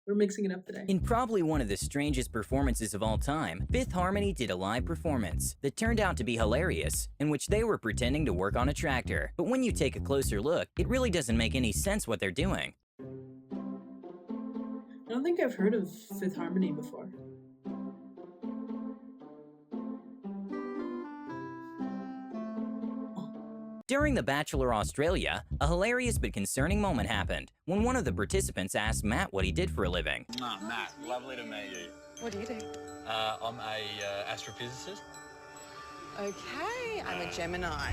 We're mixing it up today. In probably one of the strangest performances of all time, Fifth Harmony did a live performance that turned out to be hilarious, in which they were pretending to work on a tractor. But when you take a closer look, it really doesn't make any sense what they're doing. I don't think I've heard of Fifth Harmony before. During The Bachelor Australia, a hilarious but concerning moment happened when one of the participants asked Matt what he did for a living. Matt, lovely to meet you. What do you do? I'm a astrophysicist. Okay, I'm a Gemini.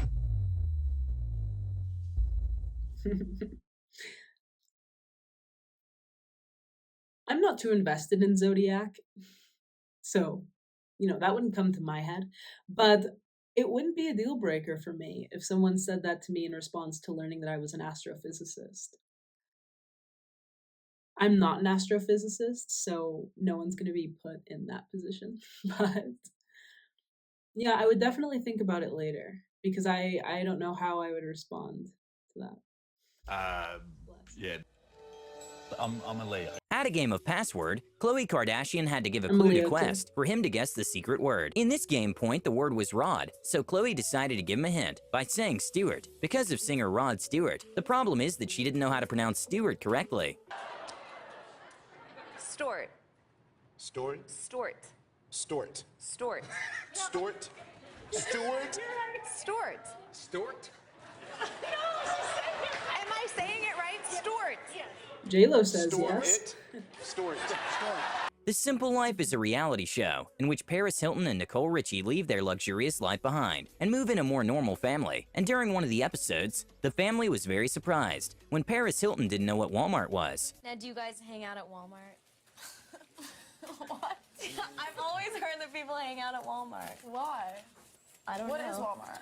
I'm not too invested in Zodiac, so, that wouldn't come to my head. But it wouldn't be a deal breaker for me if someone said that to me in response to learning that I was an astrophysicist. I'm not an astrophysicist, so no one's going to be put in that position. But yeah, I would definitely think about it later because I don't know how I would respond to that. Yeah. I'm a Leo. At a game of Password, Khloe Kardashian had to give a I'm a clue Leo to too. Quest for him to guess the secret word. In this game point, the word was Rod, so Khloe decided to give him a hint by saying Stewart, because of singer Rod Stewart. The problem is that she didn't know how to pronounce Stewart correctly. Stort. Stort? Stort. Stort. Stort. Stort? Stewart? Stort. Stort? Am I saying it right? Stort. J-Lo says Stort yes. it? Stort. The Simple Life is a reality show in which Paris Hilton and Nicole Richie leave their luxurious life behind and move in a more normal family. And during one of the episodes, the family was very surprised when Paris Hilton didn't know what Walmart was. Now, do you guys hang out at Walmart? What? I've always heard that people hang out at Walmart. Why? I don't know. What is Walmart?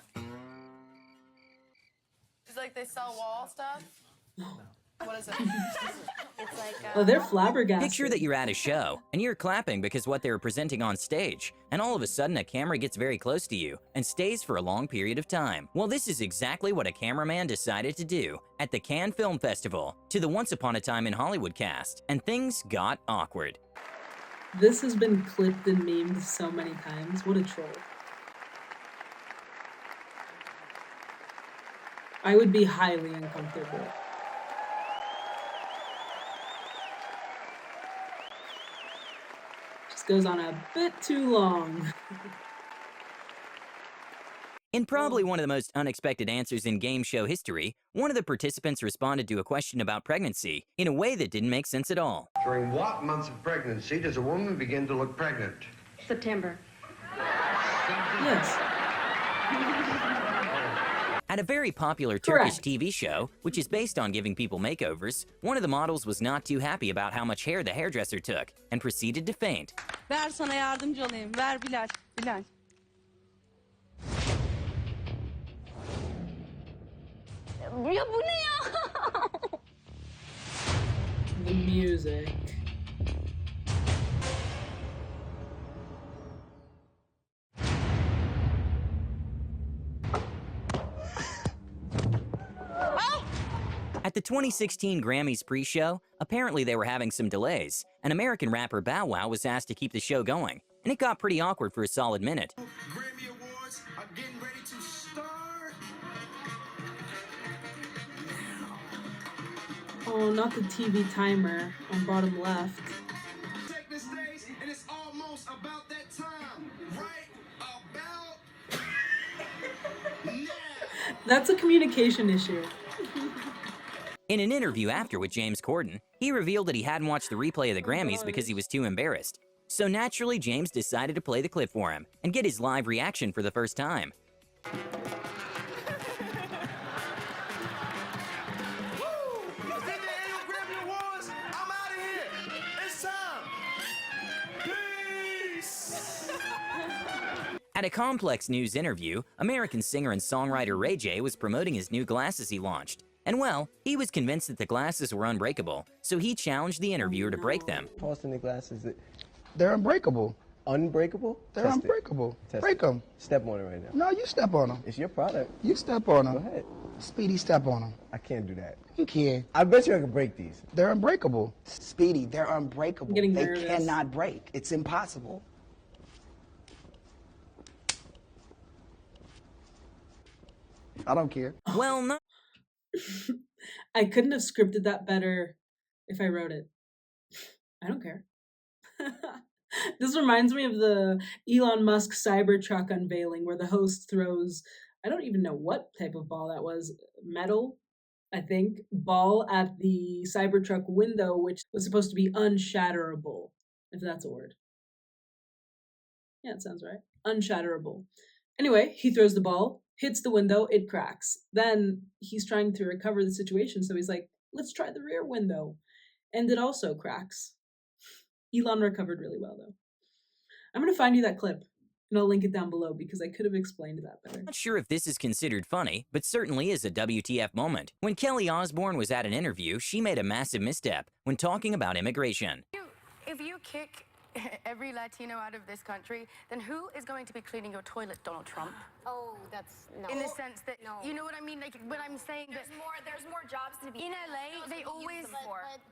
It's like they sell wall stuff? What is it? It's like, Oh, they're flabbergasted. Picture that you're at a show and you're clapping because what they're presenting on stage, and all of a sudden a camera gets very close to you and stays for a long period of time. Well, this is exactly what a cameraman decided to do at the Cannes Film Festival to the Once Upon a Time in Hollywood cast, and things got awkward. This has been clipped and memed so many times. What a troll. I would be highly uncomfortable. Just goes on a bit too long. In probably one of the most unexpected answers in game show history, one of the participants responded to a question about pregnancy in a way that didn't make sense at all. During what months of pregnancy does a woman begin to look pregnant? September. Yes. At a very popular Correct. Turkish TV show, which is based on giving people makeovers, one of the models was not too happy about how much hair the hairdresser took and proceeded to faint. Ver sana yardımcı olayım. Ver Bilal. Bilal. Ya bu ne ya? The music. At the 2016 Grammys pre-show, apparently they were having some delays, and American rapper Bow Wow was asked to keep the show going, and it got pretty awkward for a solid minute. Grammy Awards are getting ready to start. Oh, not the TV timer on bottom left. Take the stage, and it's almost about that time. Right about now. That's a communication issue. In an interview after with James Corden, he revealed that he hadn't watched the replay of the Grammys because he was too embarrassed. So naturally, James decided to play the clip for him and get his live reaction for the first time. Woo! It's the annual Grammy Awards. I'm out of here. It's time. Peace. At a Complex News interview, American singer and songwriter Ray J was promoting his new glasses he launched. And well, he was convinced that the glasses were unbreakable, so he challenged the interviewer to break them. Tossing the glasses, they're unbreakable. Unbreakable? They're Test it. unbreakable. Test Break it. them. Step on it right now. No, you step on them. It's your product. You step on them. Go ahead. Speedy, step on them. I can't do that. You can. I bet you I can break these. They're unbreakable. Speedy, they're unbreakable. I'm getting They nervous. cannot break. It's impossible. I don't care. Well, no. I couldn't have scripted that better if I wrote it. I don't care. This reminds me of the Elon Musk Cybertruck unveiling where the host throws, I don't even know what type of ball that was, metal, I think, ball at the Cybertruck window, which was supposed to be unshatterable, if that's a word. Yeah, it sounds right. Unshatterable. Anyway, he throws the ball, hits the window, it cracks. Then he's trying to recover the situation, so he's like, let's try the rear window. And it also cracks. Elon recovered really well, though. I'm going to find you that clip, and I'll link it down below because I could have explained that better. Not sure if this is considered funny, but certainly is a WTF moment. When Kelly Osbourne was at an interview, she made a massive misstep when talking about immigration. If you kick every Latino out of this country, then who is going to be cleaning your toilet, Donald Trump? Oh, that's no. In the sense that, No. you know what I mean? Like, when I'm saying There's more jobs to be in LA, they always,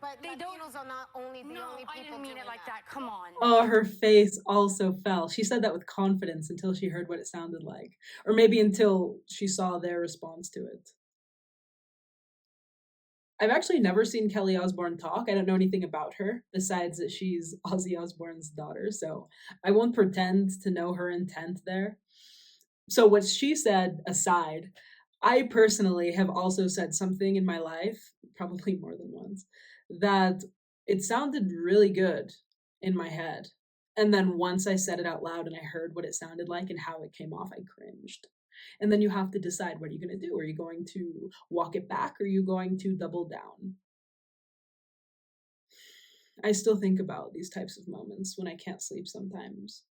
but they don't, Latinos are not only the only people I didn't mean doing it like that. Come on. Oh, her face also fell. She said that with confidence until she heard what it sounded like. Or maybe until she saw their response to it. I've actually never seen Kelly Osbourne talk. I don't know anything about her besides that she's Ozzy Osbourne's daughter, so I won't pretend to know her intent there. So what she said aside, I personally have also said something in my life, probably more than once, that it sounded really good in my head. And then once I said it out loud and I heard what it sounded like and how it came off, I cringed. And then you have to decide, what are you going to do? Are you going to walk it back or are you going to double down? I still think about these types of moments when I can't sleep sometimes.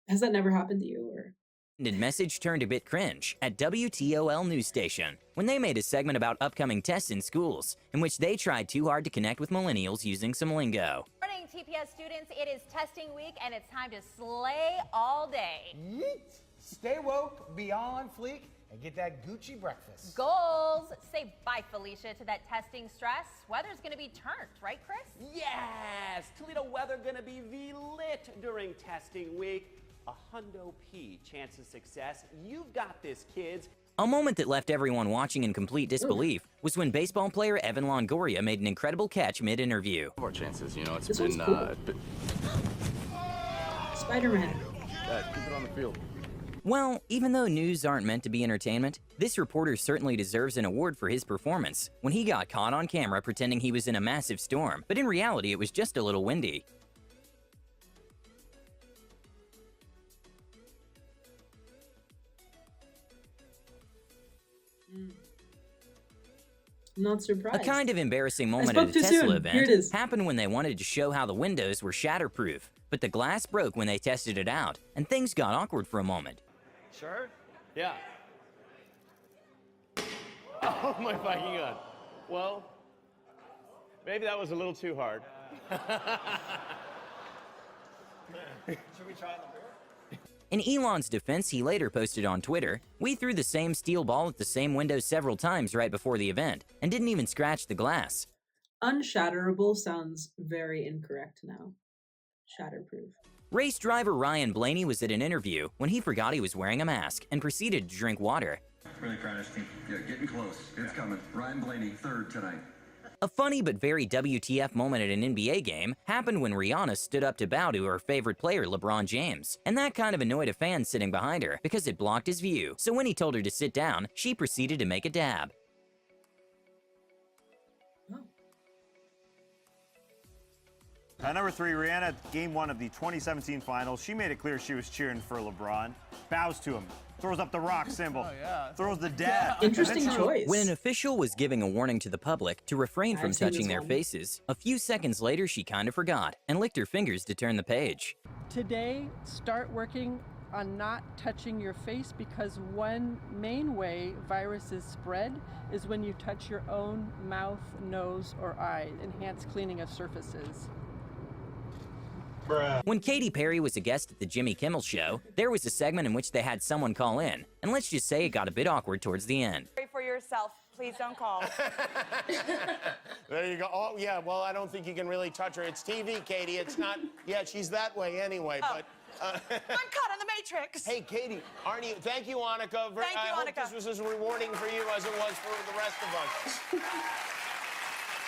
Has that never happened to you? Or Message turned a bit cringe at WTOL news station when they made a segment about upcoming tests in schools in which they tried too hard to connect with millennials using some lingo. Morning, TPS students. It is testing week and it's time to slay all day. Yeet. Stay woke, be on fleek, and get that Gucci breakfast. Goals. Say bye, Felicia, to that testing stress. Weather's going to be turned, right, Chris? Yes! Toledo weather gonna be lit during testing week. A hundo P chance of success. You've got this, kids. A moment that left everyone watching in complete disbelief was when baseball player Evan Longoria made an incredible catch mid-interview. More chances, you know, it's This been one's cool. Spider-Man. keep it on the field. Well, even though news aren't meant to be entertainment, this reporter certainly deserves an award for his performance when he got caught on camera pretending he was in a massive storm, but in reality it was just a little windy. Not surprised. A kind of embarrassing moment spoke at a too Tesla soon. Here it event is. happened when they wanted to show how the windows were shatterproof, but the glass broke when they tested it out, and things got awkward for a moment. Sure? Yeah. Oh my fucking god. Well, maybe that was a little too hard. Should we try in the mirror? In Elon's defense, he later posted on Twitter, "We threw the same steel ball at the same window several times right before the event, and didn't even scratch the glass." Unshatterable sounds very incorrect now. Shatterproof. Race driver Ryan Blaney was at an interview when he forgot he was wearing a mask and proceeded to drink water. Really proud of this team. Yeah, getting close. It's coming. Ryan Blaney, third tonight. A funny but very WTF moment at an NBA game happened when Rihanna stood up to bow to her favorite player, LeBron James. And that kind of annoyed a fan sitting behind her because it blocked his view. So when he told her to sit down, she proceeded to make a dab. Number 3, Rihanna, game 1 of the 2017 finals. She made it clear she was cheering for LeBron. Bows to him. Throws up the rock symbol. Throws the dab. Interesting choice. When an official was giving a warning to the public to refrain from I've seen touching this their one. faces, a few seconds later she kind of forgot and licked her fingers to turn the page. Today, start working on not touching your face because one main way viruses spread is when you touch your own mouth, nose, or eye. Enhanced cleaning of surfaces. When Katy Perry was a guest at the Jimmy Kimmel Show, there was a segment in which they had someone call in, and let's just say it got a bit awkward towards the end. Pray for yourself. Please don't call. There you go. Oh, yeah, well, I don't think you can really touch her. It's TV, Katie. It's not, yeah, she's that way anyway, but... I'm caught in the Matrix. Hey, Katie, aren't you? Thank you, Annika. Thank you, I hope Annika. this was as rewarding for you as it was for the rest of us.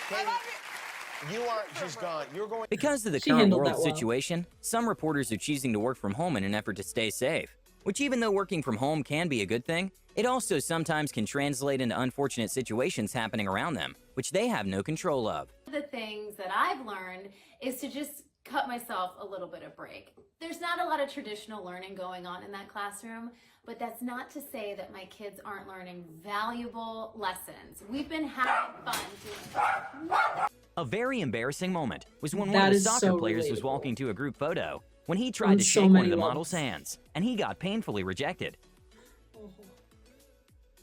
Katie, you are, she's gone. You're going... Because of the She current handled world that well. situation, some reporters are choosing to work from home in an effort to stay safe. Which, even though working from home can be a good thing, it also sometimes can translate into unfortunate situations happening around them, which they have no control of. The things that I've learned is to just cut myself a little bit of break. There's not a lot of traditional learning going on in that classroom, but that's not to say that my kids aren't learning valuable lessons. We've been having fun doing that. A very embarrassing moment was when one That of the is soccer so players was relatable. walking to a group photo, when he tried On to so shake one many of the levels. model's hands, and he got painfully rejected.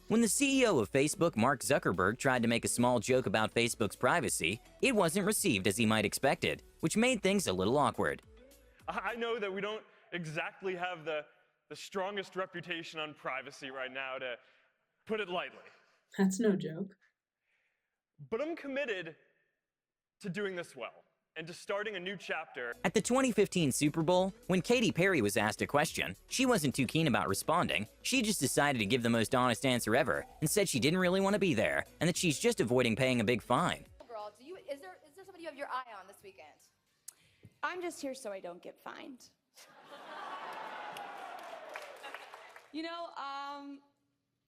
When the CEO of Facebook, Mark Zuckerberg, tried to make a small joke about Facebook's privacy, it wasn't received as he might expected, which made things a little awkward. I know that we don't exactly have the strongest reputation on privacy right now, to put it lightly. That's no joke. But I'm committed to doing this well and to starting a new chapter. At the 2015 Super Bowl, when Katy Perry was asked a question, she wasn't too keen about responding. She just decided to give the most honest answer ever and said she didn't really want to be there and that she's just avoiding paying a big fine. Overall, is there somebody you have your eye on this weekend? I'm just here so I don't get fined. You know,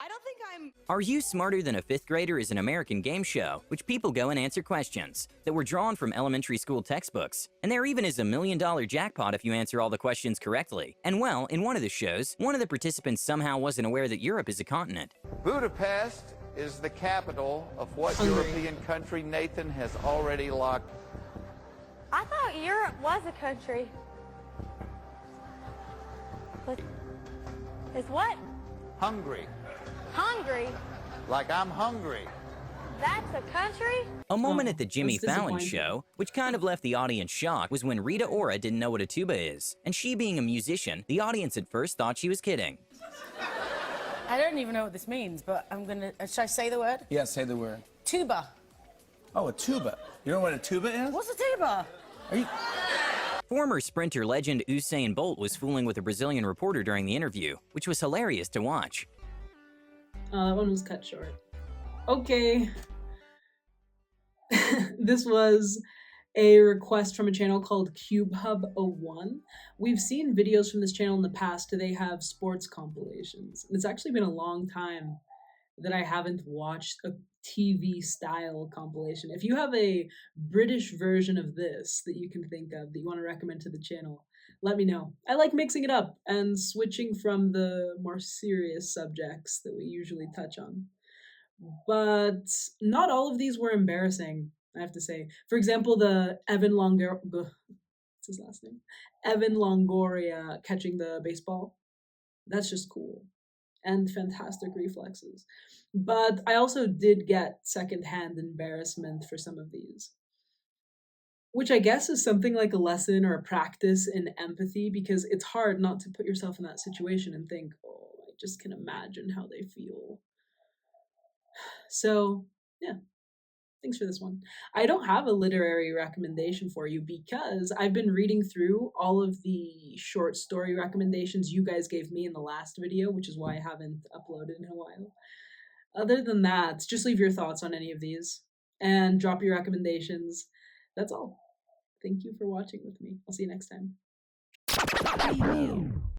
I don't think I'm... Are You Smarter Than a Fifth Grader is an American game show, which people go and answer questions that were drawn from elementary school textbooks. And there even is a $1 million jackpot if you answer all the questions correctly. And well, in one of the shows, one of the participants somehow wasn't aware that Europe is a continent. Budapest is the capital of what Hungary. European country Nathan has already locked? I thought Europe was a country. Is what? Hungry. Hungary? Like I'm hungry. That's a country? A moment at the Jimmy that's Fallon disappointing. show, which kind of left the audience shocked, was when Rita Ora didn't know what a tuba is. And she being a musician, the audience at first thought she was kidding. I don't even know what this means, but I'm gonna. Should I say the word? Yeah, say the word. Tuba. Oh, a tuba. You know what a tuba is? What's a tuba? Are you... Former sprinter legend Usain Bolt was fooling with a Brazilian reporter during the interview, which was hilarious to watch. That one was cut short. Okay. This was a request from a channel called CubeHub01. We've seen videos from this channel in the past. They have sports compilations. And it's actually been a long time that I haven't watched a TV style compilation. If you have a British version of this that you can think of that you want to recommend to the channel, let me know. I like mixing it up and switching from the more serious subjects that we usually touch on. But not all of these were embarrassing, I have to say. For example, the what's his last name? Evan Longoria catching the baseball. That's just cool. And fantastic reflexes. But I also did get secondhand embarrassment for some of these, which I guess is something like a lesson or a practice in empathy, because it's hard not to put yourself in that situation and think, oh, I just can imagine how they feel. So, yeah. Thanks for this one. I don't have a literary recommendation for you because I've been reading through all of the short story recommendations you guys gave me in the last video, which is why I haven't uploaded in a while. Other than that, just leave your thoughts on any of these and drop your recommendations. That's all. Thank you for watching with me. I'll see you next time.